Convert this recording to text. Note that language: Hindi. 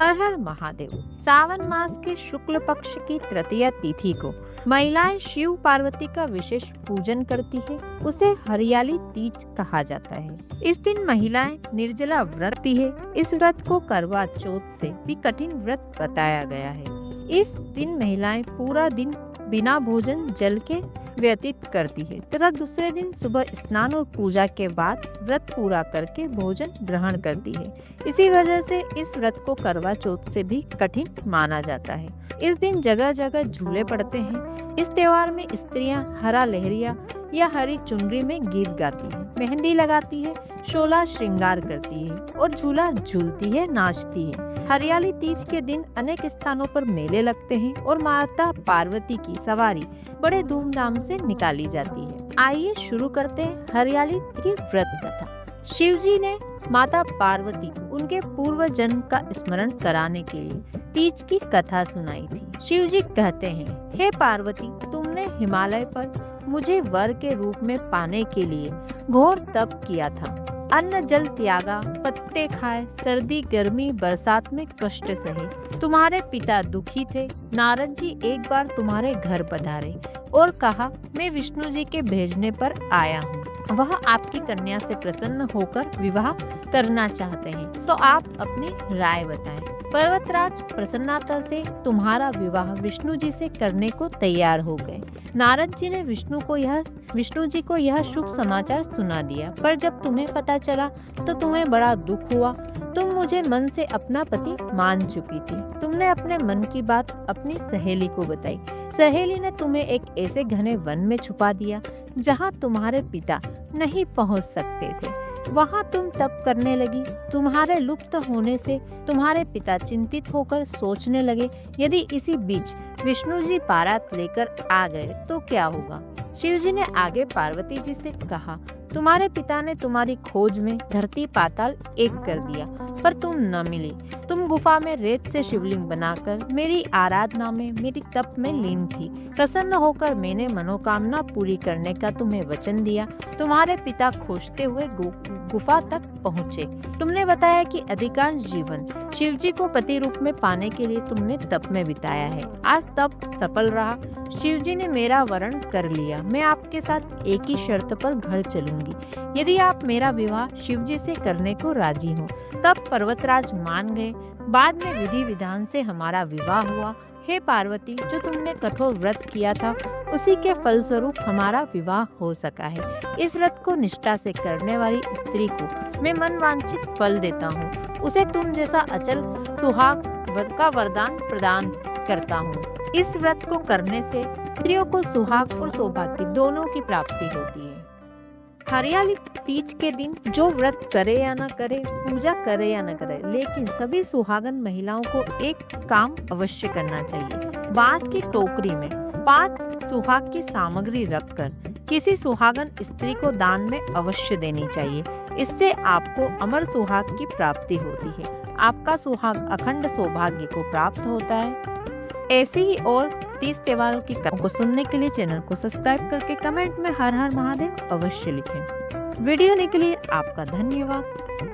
हर हर महादेव। सावन मास के शुक्ल पक्ष की तृतीया तिथि को महिलाएं शिव पार्वती का विशेष पूजन करती है। उसे हरियाली तीज कहा जाता है। इस दिन महिलाएं निर्जला व्रत रखती है। इस व्रत को करवा चौथ से भी कठिन व्रत बताया गया है। इस दिन महिलाएं पूरा दिन बिना भोजन जल के व्यतीत करती है तथा दूसरे दिन सुबह स्नान और पूजा के बाद व्रत पूरा करके भोजन ग्रहण करती है। इसी वजह से इस व्रत को करवा चौथ से भी कठिन माना जाता है। इस दिन जगह जगह झूले पड़ते हैं। इस त्योहार में स्त्रियां हरा लहरिया या हरी चुनरी में गीत गाती है, मेहंदी लगाती है, शोला श्रृंगार करती है और झूला झूलती है, नाचती है। हरियाली तीज के दिन अनेक स्थानों पर मेले लगते हैं और माता पार्वती की सवारी बड़े धूमधाम से निकाली जाती है। आइए शुरू करते हैं हरियाली की व्रत कथा। शिव जी ने माता पार्वती उनके पूर्व जन्म का स्मरण कराने के लिए तीज की कथा सुनाई थी। शिव जी कहते हैं, हे पार्वती, तुमने हिमालय पर मुझे वर के रूप में पाने के लिए घोर तप किया था। अन्न जल त्यागा, पत्ते खाए, सर्दी गर्मी बरसात में कष्ट सहे। तुम्हारे पिता दुखी थे। नारद जी एक बार तुम्हारे घर पधारे और कहा, मैं विष्णु जी के भेजने पर आया हूँ। वह आपकी कन्या से प्रसन्न होकर विवाह करना चाहते हैं, तो आप अपनी राय बताएं। पर्वतराज प्रसन्नता से तुम्हारा विवाह विष्णु जी से करने को तैयार हो गए। नारद जी ने विष्णु जी को यह शुभ समाचार सुना दिया, पर जब तुम्हें पता चला तो तुम्हें बड़ा दुख हुआ। तुम मुझे मन से अपना पति मान चुकी थी। तुमने अपने मन की बात अपनी सहेली को बताई। सहेली ने तुम्हें एक ऐसे घने वन में छुपा दिया जहाँ तुम्हारे पिता नहीं पहुँच सकते थे। वहाँ तुम तप करने लगी। तुम्हारे लुप्त होने से तुम्हारे पिता चिंतित होकर सोचने लगे, यदि इसी बीच विष्णु जी बारात लेकर आ गए तो क्या होगा। शिव जी ने आगे पार्वती जी से कहा, तुम्हारे पिता ने तुम्हारी खोज में धरती पाताल एक कर दिया, पर तुम न मिली। तुम गुफा में रेत से शिवलिंग बनाकर मेरी आराधना में, मेरी तप में लीन थी। प्रसन्न होकर मैंने मनोकामना पूरी करने का तुम्हें वचन दिया। तुम्हारे पिता खोजते हुए गुफा तक पहुँचे। तुमने बताया कि अधिकांश जीवन शिव जी को पति रूप में पाने के लिए तुमने तप में बिताया है। आज तप सफल रहा। शिव जी ने मेरा वरण कर लिया। मैं आपके साथ एक ही शर्त पर घर चलूंगी, यदि आप मेरा विवाह शिव जी से करने को राजी हो। तब पर्वतराज मान गए। बाद में विधि विधान से हमारा विवाह हुआ। हे पार्वती, जो तुमने कठोर व्रत किया था उसी के फलस्वरूप हमारा विवाह हो सका है। इस व्रत को निष्ठा से करने वाली स्त्री को मैं मनवांछित फल देता हूँ। उसे तुम जैसा अचल सुहाग का वरदान प्रदान करता हूँ। इस व्रत को करने से स्त्रियों को सुहाग और सौभाग्य दोनों की प्राप्ति होती है। हरियाली तीज के दिन जो व्रत करे या न करे, पूजा करे या न करे, लेकिन सभी सुहागन महिलाओं को एक काम अवश्य करना चाहिए। बांस की टोकरी में 5 सुहाग की सामग्री रखकर किसी सुहागन स्त्री को दान में अवश्य देनी चाहिए। इससे आपको अमर सुहाग की प्राप्ति होती है। आपका सुहाग अखंड सौभाग्य को प्राप्त होता है। ऐसी ही और 30 त्योहारों की कथाओं को सुनने के लिए चैनल को सब्सक्राइब करके कमेंट में हर हर महादेव अवश्य लिखें। वीडियो देखने के लिए आपका धन्यवाद।